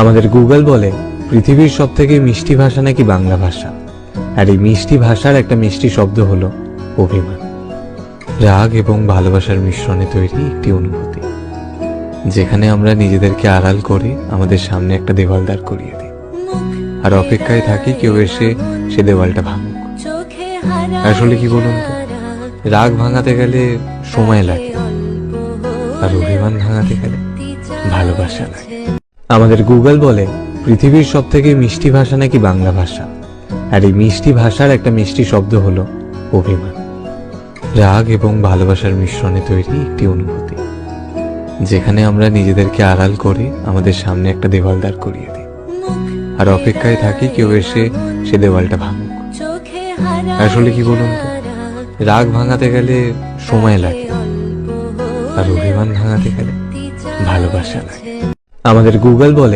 আমাদের গুগল বলে পৃথিবীর সবথেকে মিষ্টি ভাষা নাকি বাংলা ভাষা। আর এই মিষ্টি ভাষার একটা মিষ্টি শব্দ হলো অভিমান। রাগ এবং ভালোবাসার মিশ্রণে তৈরি একটি অনুভূতি, যেখানে আমরা নিজেদেরকে আড়াল করে আমাদের সামনে একটা দেওয়াল দাঁড় করিয়ে দিই আর অপেক্ষায় থাকি কেউ এসে সে দেওয়ালটা ভাঙুক। আসলে কি বলুন তো, রাগ ভাঙাতে গেলে সময় লাগে, আর অভিমান ভাঙাতে গেলে ভালোবাসা লাগে। আমাদের গুগল বলে পৃথিবীর সবথেকে মিষ্টি ভাষা নাকি বাংলা ভাষা। আর এই মিষ্টি ভাষার একটা মিষ্টি শব্দ হলো অভিমান। রাগ এবং ভালোবাসার মিশ্রণে তৈরি একটি অনুভূতি, যেখানে আমরা নিজেদেরকে আড়াল করে আমাদের সামনে একটা দেওয়াল দাঁড় করিয়ে দিই আর অপেক্ষায় থাকি কেউ এসে সে দেওয়ালটা ভাঙুক। আসলে কি বলুন তো, রাগ ভাঙাতে গেলে সময় লাগে, আর অভিমান ভাঙাতে গেলে ভালোবাসা লাগে। আমাদের গুগল বলে